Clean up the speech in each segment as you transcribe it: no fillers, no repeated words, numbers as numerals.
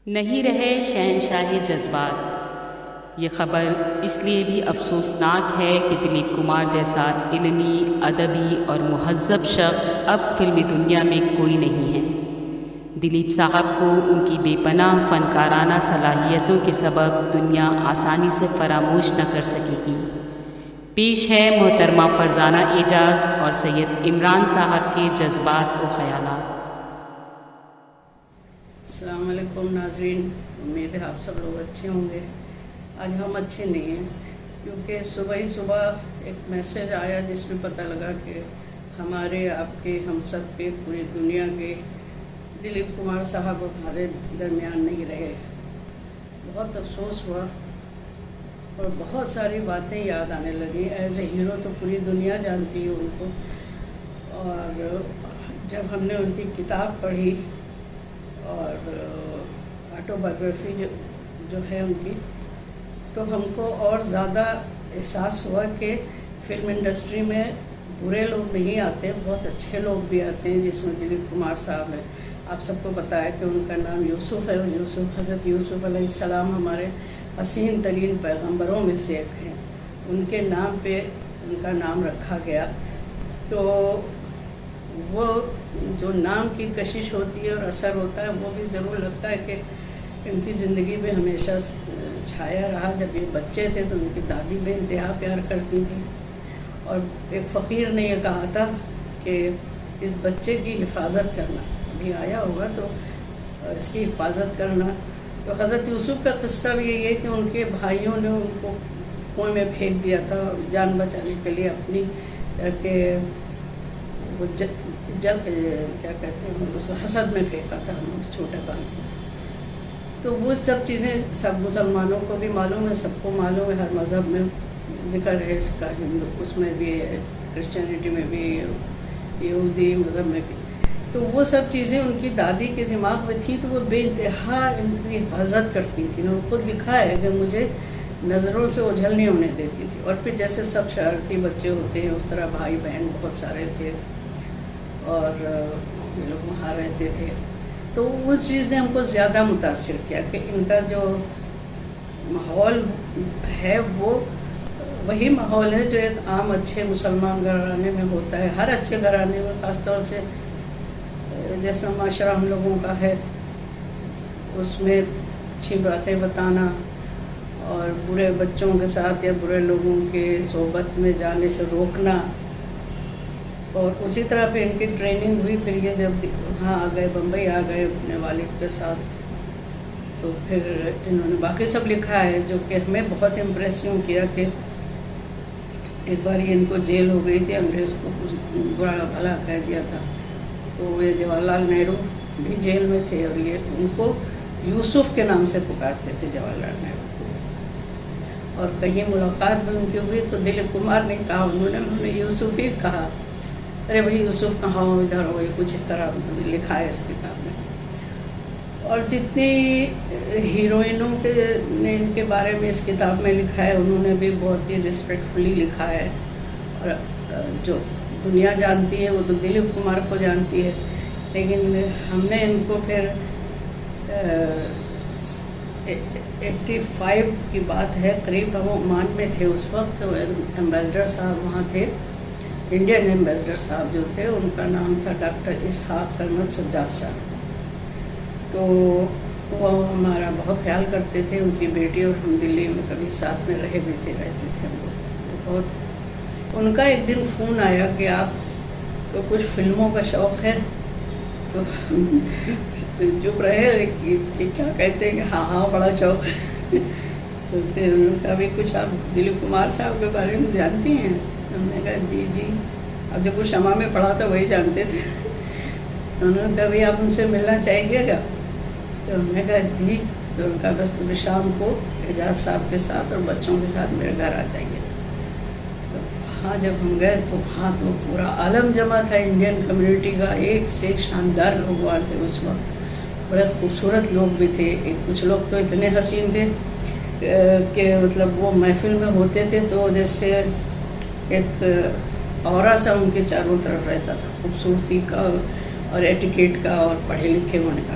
نہیں رہے شہنشاہ جذبات۔ یہ خبر اس لیے بھی افسوسناک ہے کہ دلیپ کمار جیسا علمی، ادبی اور مہذب شخص اب فلمی دنیا میں کوئی نہیں ہے۔ دلیپ صاحب کو ان کی بے پناہ فنکارانہ صلاحیتوں کے سبب دنیا آسانی سے فراموش نہ کر سکے گی۔ پیش ہے محترمہ فرزانہ اعجاز اور سید عمران صاحب کے جذبات و خیالات۔ السلام علیکم ناظرین، امید ہے آپ سب لوگ اچھے ہوں گے۔ آج ہم اچھے نہیں ہیں کیونکہ صبح ہی صبح ایک میسیج آیا جس میں پتہ لگا کہ ہمارے، آپ کے، ہم سب کے، پوری دنیا کے دلیپ کمار صاحب ہمارے درمیان نہیں رہے۔ بہت افسوس ہوا اور بہت ساری باتیں یاد آنے لگیں۔ ایز اے ہیرو تو پوری دنیا جانتی ہے ان کو، اور جب ہم نے ان کی کتاب پڑھی اور آٹو بایوگرافی جو ہے ان کی، تو ہم کو اور زیادہ احساس ہوا کہ فلم انڈسٹری میں برے لوگ نہیں آتے، بہت اچھے لوگ بھی آتے ہیں، جس میں دلیپ کمار صاحب ہیں۔ آپ سب کو پتہ ہے کہ ان کا نام یوسف ہے، حضرت یوسف علیہ السلام ہمارے حسین ترین پیغمبروں میں سے ایک ہیں۔ ان کے نام پہ ان کا نام رکھا گیا، تو وہ جو نام کی کشش ہوتی ہے اور اثر ہوتا ہے، وہ بھی ضرور لگتا ہے کہ ان کی زندگی میں ہمیشہ چھایا رہا۔ جب یہ بچے تھے تو ان کی دادی بے انتہا پیار کرتی تھی، اور ایک فقیر نے یہ کہا تھا کہ اس بچے کی حفاظت کرنا، ابھی آیا ہوگا تو اس کی حفاظت کرنا۔ تو حضرت یوسف کا قصہ بھی یہی ہے کہ ان کے بھائیوں نے ان کو کنویں میں پھینک دیا تھا جان بچانے کے لیے اپنی، کہ وہ کیا کہتے ہیں اس حسد میں پھینکا تھا چھوٹے بھائی۔ تو وہ سب چیزیں سب مسلمانوں کو بھی معلوم ہے، سب کو معلوم ہے، ہر مذہب میں ذکر ہے اس کا، ہندو اس میں بھی ہے، کرسچینٹی میں بھی، یہودی مذہب میں بھی۔ تو وہ سب چیزیں ان کی دادی کے دماغ میں تھیں، تو وہ بے انتہا ان کی حفاظت کرتی تھیں۔ انہوں نے خود لکھا ہے کہ مجھے نظروں سے اوجھل نہیں ہونے دیتی تھی، اور پھر جیسے سب شرارتی بچے ہوتے ہیں اس طرح بھائی بہن بہت سارے تھے، اور یہ لوگ وہاں رہتے تھے۔ تو اس چیز نے ہم کو زیادہ متاثر کیا کہ ان کا جو ماحول ہے وہ وہی ماحول ہے جو ایک عام اچھے مسلمان گھرانے میں ہوتا ہے۔ ہر اچھے گھرانے میں، خاص طور سے جیسا معاشرہ ہم لوگوں کا ہے، اس میں اچھی باتیں بتانا اور برے بچوں کے ساتھ یا برے لوگوں کے صحبت میں جانے سے روکنا۔ اور اسی طرح پھر ان کی ٹریننگ ہوئی، پھر یہ جب وہاں آ گئے، بمبئی آ گئے اپنے والد کے ساتھ، تو پھر انہوں نے باقی سب لکھا ہے جو کہ ہمیں بہت امپریسیو کیا کہ ایک بار یہ ان کو جیل ہو گئی تھی، انگریز کو برا بھلا کہہ دیا تھا، تو یہ جواہر لال نہرو بھی جیل میں تھے، اور یہ ان کو یوسف کے نام سے پکارتے تھے، جواہر لال نہرو کو۔ اور کہیں ملاقات بھی ان کی ہوئی تو دلیپ کمار نے کہا، انہوں نے یوسف ہی کہا، ارے بھائی یوسف کہاں ہو، ادھر ہو، یہ کچھ اس طرح لکھا ہے اس کتاب میں۔ اور جتنی ہیروئنوں کے نے ان کے بارے میں اس کتاب میں لکھا ہے، انہوں نے بھی بہت ہی رسپیکٹفلی لکھا ہے، اور جو دنیا جانتی ہے وہ تو دلیپ کمار کو جانتی ہے، لیکن ہم نے ان کو پھر 85 کی بات ہے، قریب ہم عمان میں تھے اس وقت، ایمبیسڈر صاحب وہاں تھے، انڈین ایمبیسڈر صاحب جو تھے، ان کا نام تھا ڈاکٹر اسحاق احمد سجاد صاحب۔ تو وہ ہمارا بہت خیال کرتے تھے، ان کی بیٹی اور ہم دلی میں کبھی ساتھ میں رہتے تھے ہم لوگ بہت۔ ان کا ایک دن فون آیا کہ آپ کو کچھ فلموں کا شوق ہے، تو چپ رہے کہ کیا کہتے ہیں کہ ہاں ہاں بڑا شوق ہے۔ تو پھر ان کا بھی کچھ، آپ دلیپ کمار صاحب کے بارے میں جانتی ہیں؟ ہم نے کہا جی جی، اب جو کچھ شمع میں پڑھا تھا وہی جانتے تھے۔ انہوں نے کہا بھائی آپ ان سے ملنا چاہیے گا؟ تو ہم نے کہا جی۔ تو ان کا بس تم شام کو اعجاز صاحب کے ساتھ اور بچوں کے ساتھ میرے گھر آ جائیے۔ تو وہاں جب ہم گئے تو وہاں تو پورا عالم جمع تھا انڈین کمیونٹی کا، ایک سے ایک شاندار لوگ وہاں تھے اس وقت، بڑے خوبصورت لوگ بھی تھے، کچھ لوگ تو اتنے حسین تھے کہ مطلب وہ محفل میں ہوتے تھے تو جیسے ایک اورا سا ان کے چاروں طرف رہتا تھا، خوبصورتی کا اور ایٹیکیٹ کا اور پڑھے لکھے ہونے کا۔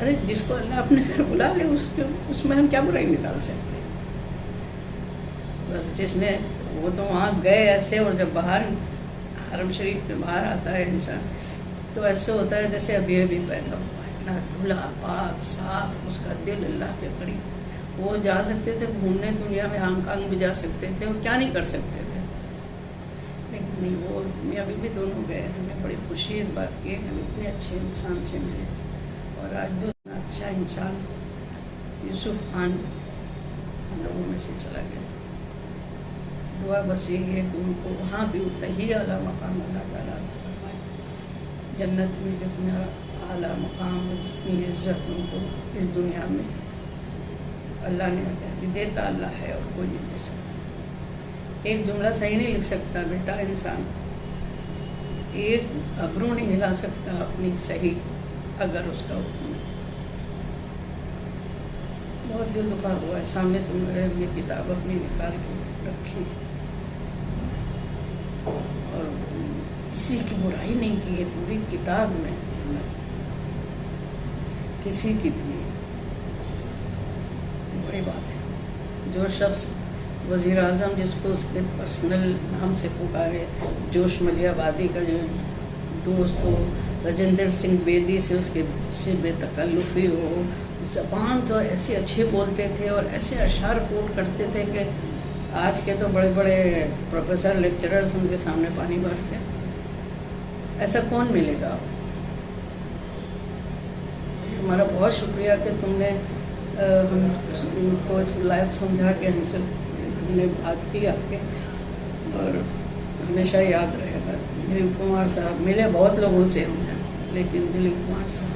ارے جس کو اللہ اپنے گھر بلا لے اس میں ہم کیا برائی نکال سکتے ہیں؟ بس جس نے وہ تو وہاں گئے ایسے، اور جب باہر حرم شریف میں باہر آتا ہے انسان تو ایسے ہوتا ہے جیسے ابھی ابھی پیدا ہوا ہے، اتنا دھلا پاک صاف، اس کا دل اللہ کے قریب۔ وہ جا سکتے تھے گھومنے دنیا میں، ہانگ کانگ بھی جا سکتے تھے، اور کیا نہیں کر سکتے تھے، لیکن نہیں، وہ میاں بیوی دونوں گئے۔ ہمیں بڑی خوشی اس بات کی کہ ہم اتنے اچھے انسان سے ملے، اور آج دوسرا اچھا انسان یوسف خان ہم لوگوں میں سے چلا گیا۔ دعا بس یہی ہے کہ ان کو وہاں بھی اتنا ہی اعلیٰ مقام اللہ تعالیٰ فرمائے، جنت میں جتنا اعلیٰ مقام، جتنی عزت ان کو اس دنیا میں اللہ نے عطا کی، دیتا اللہ ہے اور کوئی نہیں دے سکتا۔ ایک جملہ صحیح نہیں لکھ سکتا بیٹا انسان، ایک ابرو نہیں ہلا سکتا اپنی صحیح اگر اس کا حکم ہے۔ بہت دل دکھا ہوا ہے، سامنے تم نے یہ کتاب اپنی نکال کے رکھی، اور کسی کی برائی نہیں کی ہے پوری کتاب میں، کسی کی بھی نہیں، بڑی بات ہے۔ جو شخص وزیر اعظم جس کو اس کے پرسنل نام سے پکارے، جوش ملیح آبادی کا جو دوست ہو، راجندر سنگھ بیدی سے اس کے سے بے تکلفی ہو، زبان تو ایسے اچھے بولتے تھے اور ایسے اشعار کوٹ کرتے تھے کہ آج کے تو بڑے بڑے پروفیسر لیکچررز ان کے سامنے پانی برستے۔ ایسا کون ملے گا؟ تمہارا بہت شکریہ کہ تم نے ہم کو اس لائق سمجھا کے ہم سے تم نے بات کی آپ کے، اور ہمیشہ یاد رہے گا۔ دلیپ کمار صاحب ملے بہت لوگوں سے ہم ہیں، لیکن دلیپ کمار صاحب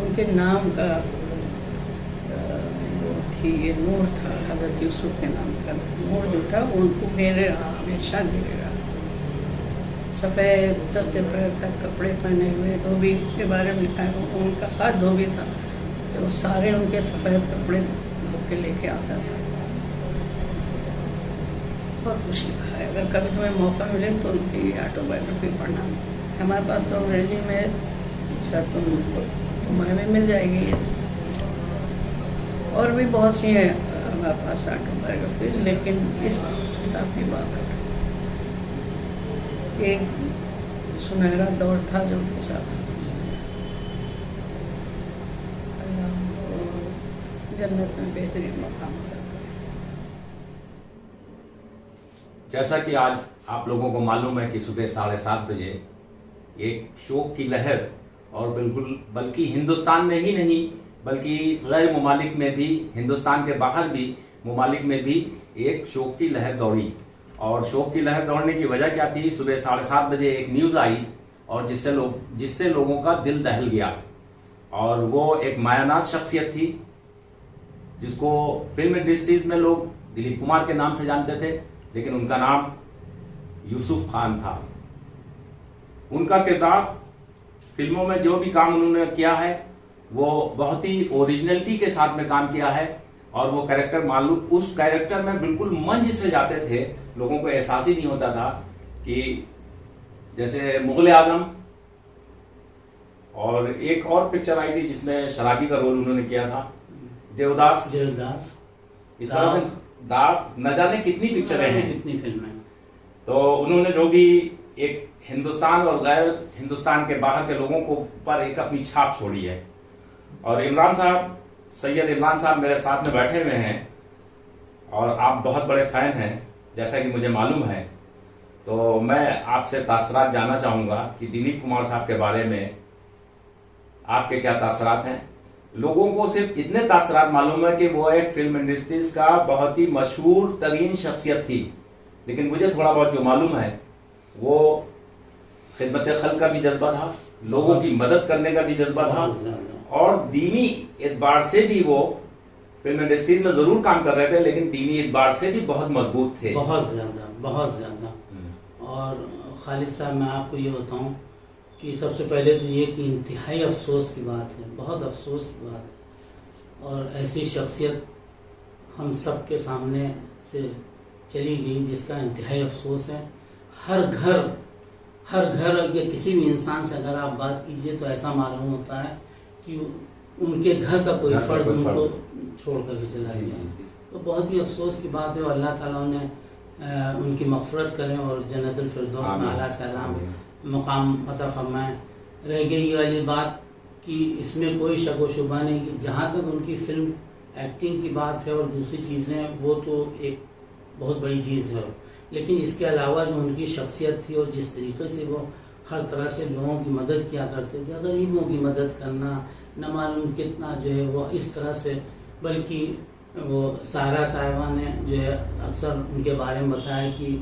ان کے نام کا وہ تھی، یہ نور تھا، حضرت یوسف کے نام کا نور جو تھا وہ ان کو گھیرے رہا، ہمیشہ گھیرے رہا۔ سفید سستے پیر تک کپڑے پہنے ہوئے، دھوبی کے بارے میں لکھا ہے، ان کا خاص دھوبی تھا، تو سارے ان کے سفید کپڑے دھو کے لے کے آتا تھا۔ بہت کچھ لکھا ہے، اگر کبھی تمہیں موقع ملے تو ان کی آٹو بایوگرافی پڑھنا۔ ہمارے پاس تو انگریزی میں شاید تمہیں بھی مل جائے گی، اور بھی بہت سی ہیں ہمارے پاس آٹو بایوگرافیز، لیکن اس کتاب کی بات ہے۔ ایک سنہرا دور تھا جو ان کے ساتھ ختم ہو گیا۔ اللہ کو جنت میں بہترین مقام عطا کرے۔ جیسا کہ آج آپ لوگوں کو معلوم ہے کہ صبح 7:30 بجے ایک شوق کی لہر، اور بلکہ ہندوستان میں ہی نہیں بلکہ غیر ممالک میں بھی، ہندوستان کے باہر بھی ممالک میں بھی ایک شوق کی لہر دوڑی۔ اور شوق کی لہر دوڑنے کی وجہ کیا تھی؟ صبح 7:30 بجے ایک نیوز آئی، اور جس سے لوگوں کا دل دہل گیا، اور وہ ایک مایہ ناز شخصیت تھی جس کو فلم انڈسٹریز میں لوگ دلیپ کمار کے نام سے جانتے تھے، لیکن ان کا نام یوسف خان تھا۔ ان کا کردار فلموں میں جو بھی کام انہوں نے کیا ہے وہ بہت ہی اوریجنلٹی کے ساتھ میں کام کیا ہے، اور وہ کیریکٹر معلوم، اس کیریکٹر میں بالکل منج سے جاتے تھے، لوگوں کو احساس ہی نہیں ہوتا تھا کہ جیسے مغل اعظم، اور ایک اور پکچر آئی تھی جس میں شرابی کا رول انہوں نے کیا تھا، دیوداس، اس طرح سے نہ جانے کتنی پکچریں ہیں، کتنی فلمیں۔ تو انہوں نے جو بھی ایک ہندوستان اور غیر ہندوستان کے باہر کے لوگوں کو پر ایک اپنی چھاپ چھوڑی ہے۔ اور عمران صاحب، سید عمران صاحب میرے ساتھ میں بیٹھے ہوئے ہیں، اور آپ بہت بڑے فین ہیں جیسا کہ مجھے معلوم ہے، تو میں آپ سے تاثرات جاننا چاہوں گا کہ دلیپ کمار صاحب کے بارے میں آپ کے کیا تاثرات ہیں۔ لوگوں کو صرف اتنے تاثرات معلوم ہے کہ وہ ایک فلم انڈسٹریز کا بہت ہی مشہور ترین شخصیت تھی، لیکن مجھے تھوڑا بہت جو معلوم ہے وہ خدمت خلق کا بھی جذبہ تھا، لوگوں کی مدد کرنے کا بھی جذبہ تھا، اور دینی اعتبار سے بھی وہ فلم انڈسٹریز میں ضرور کام کر رہے تھے، لیکن دینی اعتبار سے بھی بہت مضبوط تھے، بہت زیادہ۔ اور خالد صاحب، میں آپ کو یہ بتاؤں کہ سب سے پہلے تو یہ کہ انتہائی افسوس کی بات ہے، بہت افسوس کی بات ہے، اور ایسی شخصیت ہم سب کے سامنے سے چلی گئی جس کا انتہائی افسوس ہے۔ ہر گھر یا کسی بھی انسان سے اگر آپ بات کیجئے تو ایسا معلوم ہوتا ہے کہ ان کے گھر کا کوئی فرد ان کو چھوڑ کر کے چلا گیا. تو بہت ہی افسوس کی بات ہے، اور اللہ تعالیٰ نے ان کی مغفرت کریں اور جنت الفردوس میں اعلیٰ سے اعلیٰ مقام عطا فرمائیں. رہ گئی یہ والی بات کہ اس میں کوئی شک و شبہ نہیں کہ جہاں تک ان کی فلم ایکٹنگ کی بات ہے اور دوسری چیزیں، وہ تو ایک بہت بڑی چیز ہے، لیکن اس کے علاوہ جو ان کی شخصیت تھی اور جس طریقے سے وہ ہر طرح سے لوگوں کی مدد کیا کرتے تھے، غریبوں کی مدد کرنا، نہ معلوم کتنا جو ہے وہ اس طرح سے. بلکہ وہ سارا صاحبہ نے جو ہے اکثر ان کے بارے میں بتایا کہ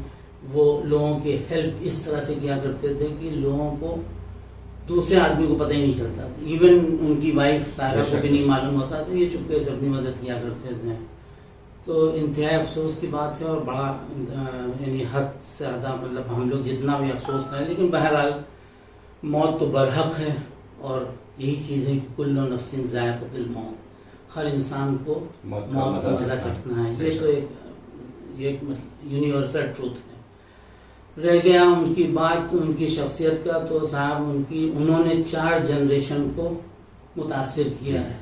وہ لوگوں کی ہیلپ اس طرح سے کیا کرتے تھے کہ لوگوں کو، دوسرے آدمی کو پتہ ہی نہیں چلتا تھا، ایون ان کی وائف سارا کو بھی نہیں معلوم ہوتا تھا، یہ چپکے سے اپنی مدد کیا کرتے تھے. تو انتہائی افسوس کی بات ہے، اور بڑا یعنی حد سے زیادہ، مطلب ہم لوگ جتنا بھی افسوس کریں، لیکن بہرحال موت تو برحق ہے، اور یہی چیز ہے کہ کل نفس ذائقۃ الموت، ہر انسان کو موت کا مزہ چکھنا ہے. یہ تو ایک یونیورسل ٹروتھ ہے. رہ گیا ان کی بات، ان کی شخصیت کا، تو صاحب انہوں نے 4 جنریشن کو متاثر کیا ہے.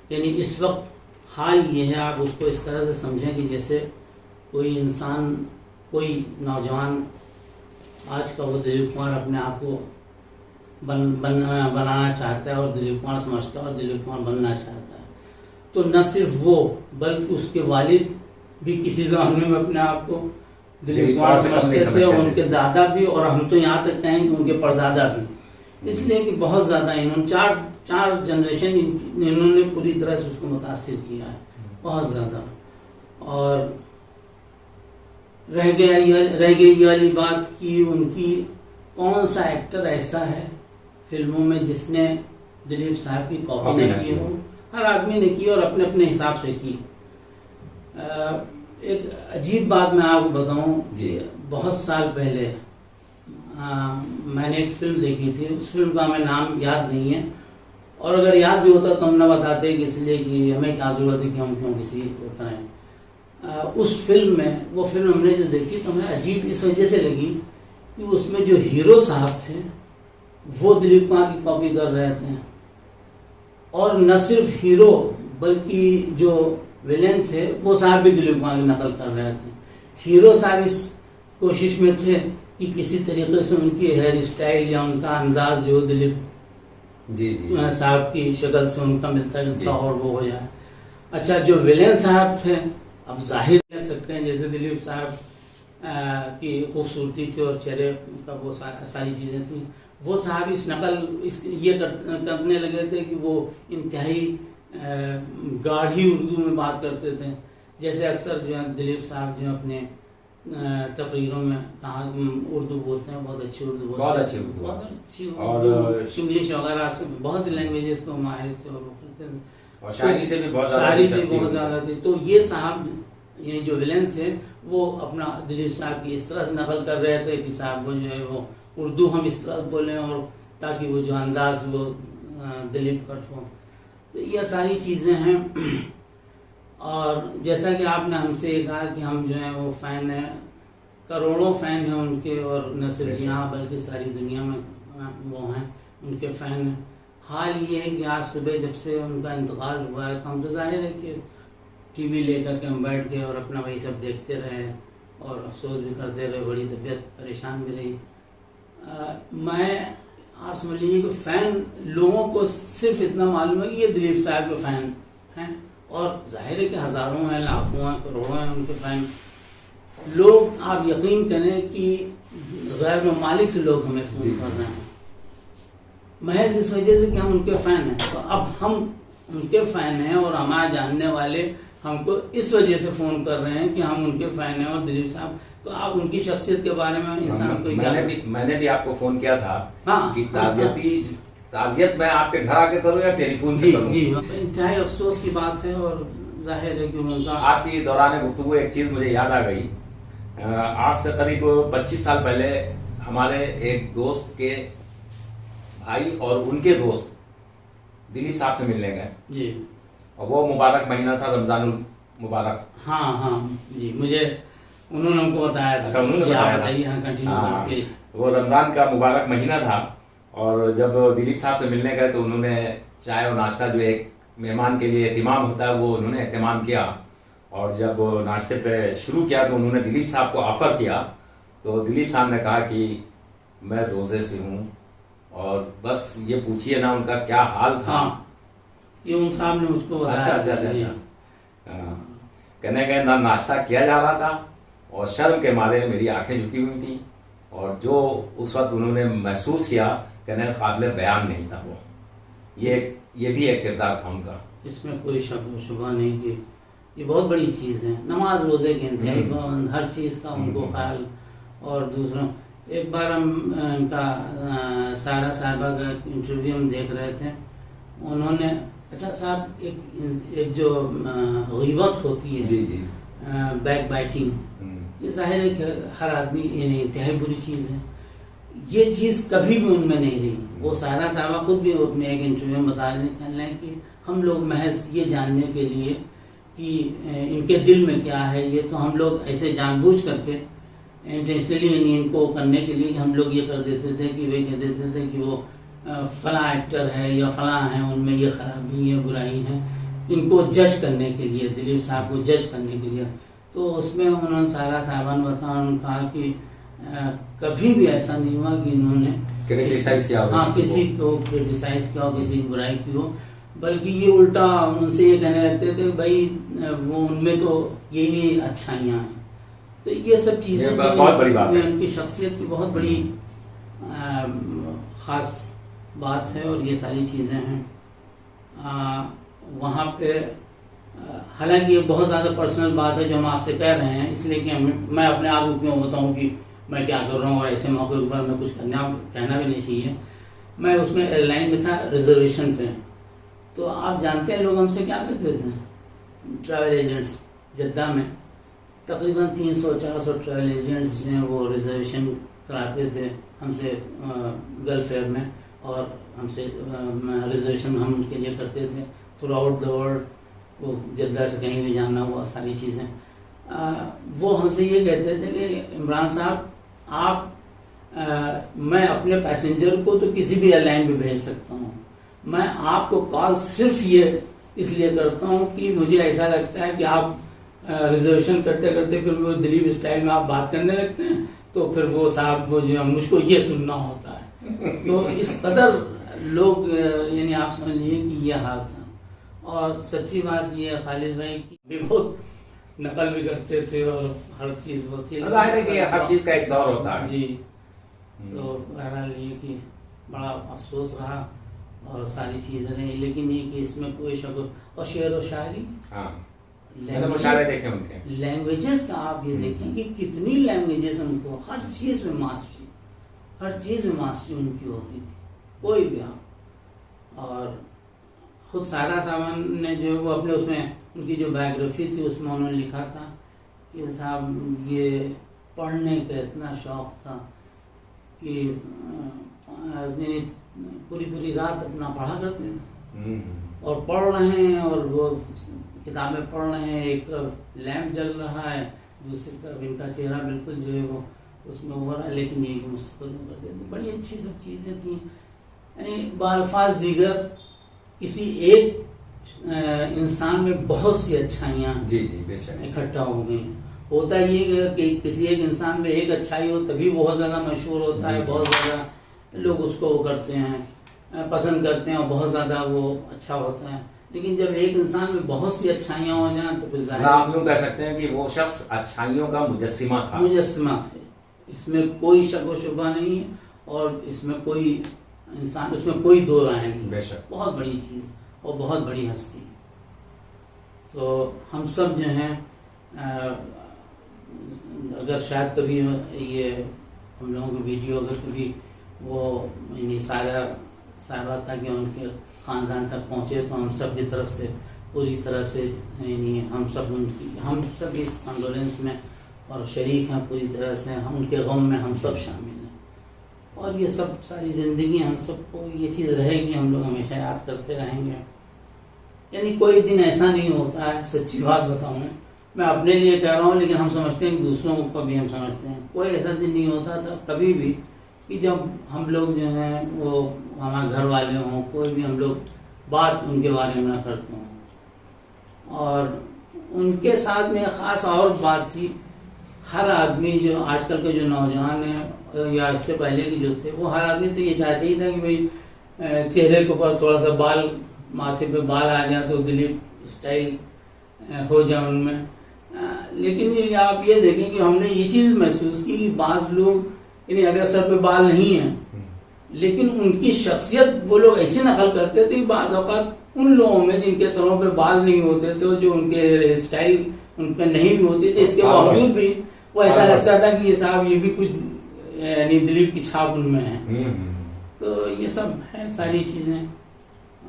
یعنی اس وقت حال یہ ہے، آپ اس کو اس طرح سے سمجھیں کہ جیسے کوئی انسان، کوئی نوجوان آج کا وہ دلیپ کمار اپنے آپ کو بنانا چاہتا ہے اور دلیپ کمار سمجھتا ہے اور دلیپ کمار بننا چاہتا ہے. تو نہ صرف وہ بلکہ اس کے والد بھی کسی زمانے میں اپنے آپ کو دلیپ کمار سمجھتے تھے، اور ان کے دادا بھی، اور ہم تو یہاں تک کہیں کہ ان کے پردادا بھی. اس لیے کہ بہت زیادہ انہوں نے 4 جنریشن انہوں نے پوری طرح سے اس کو متاثر کیا ہے، بہت زیادہ. اور رہ گئی یہ والی بات کہ ان کی کون سا ایکٹر ایسا ہے فلموں میں جس نے دلیپ صاحب کی کاپی نہ کی ہو. ہر آدمی نے کی اور اپنے اپنے حساب سے کی. ایک عجیب بات میں آپ کو بتاؤں، بہت سال پہلے میں نے ایک فلم دیکھی تھی، اس فلم کا ہمیں نام یاد نہیں ہے، اور اگر یاد بھی ہوتا تو ہم نہ بتاتے، کہ اس لیے کہ ہمیں کیا ضرورت ہے کہ ہم کیوں کسی کو کریں. اس فلم میں، وہ فلم ہم نے جو دیکھی تو ہمیں عجیب اس وجہ سے لگی کہ اس میں جو ہیرو صاحب تھے وہ دلیپ کمار کی کاپی کر رہے تھے، اور نہ صرف ہیرو بلکہ جو ویلن تھے وہ صاحب بھی دلیپ کمار کی نقل کر رہے تھے. ہیرو صاحب اس کوشش میں تھے کہ کسی طریقے سے ان کی ہیئر اسٹائل یا ان کا انداز جو دلیپ صاحب کی شکل سے ان کا ملتا جلتا اور وہ ہو جائے. اچھا، جو ویلن صاحب تھے، اب ظاہر کہہ سکتے ہیں جیسے دلیپ صاحب کی خوبصورتی تھی اور چہرے کا وہ ساری چیزیں تھیں، وہ صاحب اس نقل یہ کرنے لگے تھے کہ وہ انتہائی گاڑھی اردو میں بات کرتے تھے. جیسے اکثر جو ہے دلیپ صاحب جو اپنے تقریروں میں کہاں اردو بولتے ہیں، بہت اچھی اردو بولتے ہیں، بہت اچھی اور انگلش وغیرہ سے بہت سی لینگویجز کو ماہر تھے، اور وہ کرتے تھے، اور شاعری سے بھی بہت زیادہ تھی. تو یہ صاحب یعنی جو ویلن تھے وہ اپنا دلیپ صاحب کی اس طرح سے نقل کر رہے تھے کہ صاحب وہ جو ہے وہ اردو ہم اس طرح بولیں، اور تاکہ وہ جو انداز وہ دلیپ کٹ ہو. تو یہ ساری چیزیں ہیں. اور جیسا کہ آپ نے ہم سے یہ کہا کہ ہم جو ہیں وہ فین ہیں، کروڑوں فین ہیں ان کے، اور نہ صرف یہاں بلکہ ساری دنیا میں وہ ہیں ان کے فین ہیں. حال یہ ہے کہ آج صبح جب سے ان کا انتقال ہوا ہے تو ہم تو ظاہر ہے کہ ٹی وی لے کر کے ہم بیٹھ گئے اور اپنا وہی سب دیکھتے رہے اور افسوس بھی کرتے رہے، بڑی طبیعت پریشان بھی رہی. میں آپ سمجھ لیجیے کہ فین لوگوں کو صرف اتنا معلوم ہے کہ یہ دلیپ صاحب کے فین ہیں، اور ظاہر ہے کہ ہزاروں ہیں، لاکھوں ہیں، کروڑوں ہیں ان کے فین. لوگ آپ یقین کریں کہ غیر ممالک سے لوگ ہمیں فون کر رہے ہیں محض اس وجہ سے کہ ہم ان کے فین ہیں. تو اب ہم ان کے فین ہیں اور ہمارے جاننے والے ہم کو اس وجہ سے فون کر رہے ہیں کہ ہم ان کے فین ہیں. اور دلیپ صاحب، تو آپ ان کی شخصیت کے بارے میں انسان کو میں نے بھی آپ کو فون کیا تھا کہ تعزیت میں آپ کے گھر آ کے کروں یا ٹیلی فون سے کروں. جی انتہائی افسوس کی بات ہے، اور ظاہر ہے کہ ان کا آپ کی دوران گفتگو ایک چیز مجھے یاد آ گئی. آج سے قریب 25 سال پہلے ہمارے ایک دوست کے بھائی اور ان کے دوست دلیپ صاحب سے ملنے گئے جی، اور وہ مبارک مہینہ تھا رمضان المبارک. ہاں جی، مجھے انہوں نے ہم کو بتایا تھا. اچھا، انہوں نے بتایا تھا. وہ رمضان کا مبارک مہینہ تھا، اور جب دلیپ صاحب سے ملنے گئے تو انہوں نے چائے اور ناشتہ جو ایک مہمان کے لیے اہتمام ہوتا ہے وہ انہوں نے اہتمام کیا. اور جب ناشتے پہ شروع کیا تو انہوں نے دلیپ صاحب کو آفر کیا. تو دلیپ صاحب نے کہا کہ میں روزے سے ہوں اور بس یہ پوچھیے نا ان کا کیا حال تھا. ہاں یہ ان صاحب نے مجھ کو بتایا. اچھا. کہنے گئے نہ ناشتہ کیا جا رہا تھا اور شرم کے مارے میری آنکھیں جھکی ہوئی تھیں اور جو اس وقت انہوں نے محسوس کیا کہنے قابل بیان نہیں تھا. وہ یہ بھی ایک کردار تھا ان کا. اس میں کوئی شک و شبہ نہیں کہ یہ بہت بڑی چیز ہے. نماز روزے کے انتہائی پابند، ہر چیز کا ان کو خیال. اور دوسرا ایک بار ہم ان کا سارا صاحبہ کا انٹرویو ہم دیکھ رہے تھے. انہوں نے اچھا صاحب ایک جو غیبت ہوتی ہے، جی بیک بائٹنگ، یہ ظاہر ہے کہ ہر آدمی یعنی انتہائی بری چیز ہے. یہ چیز کبھی بھی ان میں نہیں رہی. وہ سارا صاحبہ خود بھی اپنے ایک انٹرویو میں بتا رہے ہیں کہ ہم لوگ محض یہ جاننے کے لیے کہ ان کے دل میں کیا ہے، یہ تو ہم لوگ ایسے جان بوجھ کر کے انٹینشنلی یعنی ان کو کرنے کے لیے ہم لوگ یہ کر دیتے تھے کہ وہ کہہ دیتے تھے کہ وہ فلاں ایکٹر ہے یا فلاں ہیں، ان میں یہ خرابی ہے، برائی ہیں، ان کو جج کرنے کے لیے، دلیپ صاحب کو جج کرنے کے لیے. تو اس میں انہوں نے سارا صاحبہ نے بتایا، انہوں نے کہا کہ کبھی بھی ایسا نہیں ہوا کہ انہوں نے کرٹیسائز کیا، ہاں کسی کو کرٹیسائز کیا ہو، کسی کی برائی کی ہو، بلکہ یہ الٹا ان سے یہ کہنے لگتے تھے بھائی وہ ان میں تو یہی اچھائیاں ہیں. تو یہ سب چیزیں بہت بڑی بات ہے، ان کی شخصیت کی بہت بڑی خاص بات ہے. اور یہ ساری چیزیں ہیں وہاں پہ. حالانکہ یہ بہت زیادہ پرسنل بات ہے جو ہم آپ سے کہہ رہے ہیں، اس لیے کہ میں اپنے آپ کو کیوں بتاؤں کہ میں کیا کر رہا ہوں، اور ایسے موقع پر میں کچھ کہنا بھی نہیں چاہیے. میں اس میں ایئر لائن میں تھا ریزرویشن پہ. تو آپ جانتے ہیں لوگ ہم سے کیا کہتے تھے، ٹریول ایجنٹس جدہ میں تقریباً 300-400 ٹریول ایجنٹس جو ہیں وہ ریزرویشن کراتے تھے ہم سے گلف ایئر میں، اور ہم سے ریزرویشن ہم ان کے لیے کرتے تھے تھرو آؤٹ دا ورلڈ. وہ جدہ سے کہیں بھی جانا ہوا ساری چیزیں. وہ ہم سے یہ کہتے تھے کہ عمران صاحب آپ میں اپنے پیسنجر کو تو کسی بھی ایئر لائن پہ بھیج سکتا ہوں، میں آپ کو کال صرف یہ اس لیے کرتا ہوں کہ مجھے ایسا لگتا ہے کہ آپ ریزرویشن کرتے کرتے پھر وہ دلیپ اسٹائل میں آپ بات کرنے لگتے ہیں تو پھر وہ صاحب وہ جو مجھ کو یہ سننا ہوتا ہے. تو اس قدر لوگ یعنی آپ سمجھ لیجیے کہ یہ حال تھا. اور سچی بات یہ ہے خالد بھائی کی بھی بہت نقل بھی کرتے تھے اور ہر چیز بہت ہی ظاہر ہے کہ ہر چیز کا ایک دور ہوتا ہے. جی. تو بہرحال یہ کہ بڑا افسوس رہا اور ساری چیزیں رہی، لیکن یہ کہ اس میں کوئی شک. اور شعر و شاعری، لینگویجز کا آپ یہ دیکھیں کہ کتنی لینگویجز ان کو ہر چیز میں ماسٹری، ہر چیز میں ماسٹری ان کی ہوتی تھی کوئی بھی آپ. اور خود سارا صاحب نے جو وہ اپنے اس میں ان کی جو بایوگرافی تھی اس میں انہوں نے لکھا تھا کہ صاحب یہ پڑھنے کا اتنا شوق تھا کہ پوری رات اپنا پڑھا کرتے تھے. اور پڑھ رہے ہیں اور وہ کتابیں پڑھ رہے ہیں، ایک طرف لیمپ جل رہا ہے، دوسری طرف ان کا چہرہ بالکل جو ہے وہ اس میں ہو رہا ہے، لیکن یہ مستقبل میں کرتے تھے. بڑی اچھی سب چیزیں تھیں. یعنی بالفاظ دیگر کسی ایک انسان میں بہت سی اچھائیاں اکٹھا ہو گئی. ہوتا یہ کہ کسی ایک انسان میں ایک اچھائی ہو تبھی بہت زیادہ مشہور ہوتا ہے، بہت زیادہ لوگ اس کو کرتے ہیں، پسند کرتے ہیں اور بہت زیادہ وہ اچھا ہوتا ہے. لیکن جب ایک انسان میں بہت سی اچھائیاں ہو جائیں تو پھر ظاہر آپ یوں کہہ سکتے ہیں کہ وہ شخص اچھائیوں کا مجسمہ تھا. مجسمہ تھے، اس میں کوئی شک و شبہ نہیں ہے. اور اس میں کوئی انسان، اس میں کوئی دو رائے نہیں. بے شک بہت بڑی چیز اور بہت بڑی ہستی. تو ہم سب جو ہیں اگر شاید کبھی یہ ہم لوگوں کی ویڈیو اگر کبھی وہ یعنی سارا صاحبہ تھا کہ ان کے خاندان تک پہنچے تو ہم سب کی طرف سے پوری طرح سے یعنی ہم سب اس کنڈولنس میں اور شریک ہیں پوری طرح سے. ہم ان کے غم میں ہم سب شامل ہیں. اور یہ سب ساری زندگی ہم سب کو یہ چیز رہے گی، ہم لوگ ہمیشہ یاد کرتے رہیں گے. یعنی کوئی دن ایسا نہیں ہوتا ہے، سچی بات بتاؤں میں اپنے لیے کہہ رہا ہوں لیکن ہم سمجھتے ہیں کہ دوسروں کو بھی ہم سمجھتے ہیں. کوئی ایسا دن نہیں ہوتا تھا کبھی بھی کہ جب ہم لوگ جو ہیں وہ ہمارے گھر والے ہوں، کوئی بھی ہم لوگ بات ان کے بارے میں کرتا ہوں. اور ان کے ساتھ میں خاص اور بات تھی، ہر آدمی جو آج کل کے جو نوجوان ہیں یا اس سے پہلے کے جو تھے، وہ ہر آدمی تو یہ چاہتے ہی تھا کہ بھئی چہرے کے اوپر تھوڑا سا بال، ماتھے پہ بال آ جائیں تو دلیپ اسٹائل ہو جائے ان میں. لیکن یہ آپ یہ دیکھیں کہ ہم نے یہ چیز محسوس کی کہ بعض لوگ یعنی اگر سر پہ بال نہیں ہیں لیکن ان کی شخصیت وہ لوگ ایسے نقل کرتے تھے کہ بعض اوقات ان لوگوں میں جن کے سروں پہ بال نہیں ہوتے تھے، جو ان کے ہیئر اسٹائل ان پہ نہیں بھی ہوتی تھی، اس کے باوجود بھی وہ ایسا لگتا تھا کہ یہ صاحب یہ بھی کچھ یعنی دلیپ کی چھاپ ان میں ہے. تو یہ سب ہے ساری چیزیں،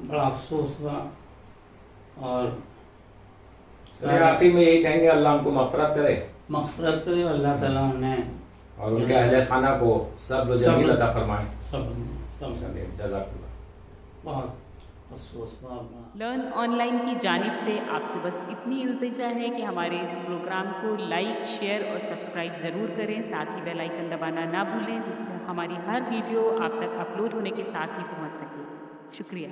بڑا افسوس ہوا. اور آخر میں یہی کہیں گے اللہ ان کو مغفرت کرے، مغفرت کرے اللہ تعالیٰ انہیں اور ان کے اہل خانہ کو صبر جمیل عطا فرمائے. سب جزاک اللہ. بہت افسوس ہوا. لرن آن لائن کی جانب سے آپ سے بس اتنی التجا ہے کہ ہمارے اس پروگرام کو لائک، شیئر اور سبسکرائب ضرور کریں. ساتھ ہی بیل آئیکن دبانا نہ بھولیں، جس سے ہماری ہر ویڈیو آپ تک اپلوڈ ہونے کے ساتھ ہی پہنچ سکے. شکریہ.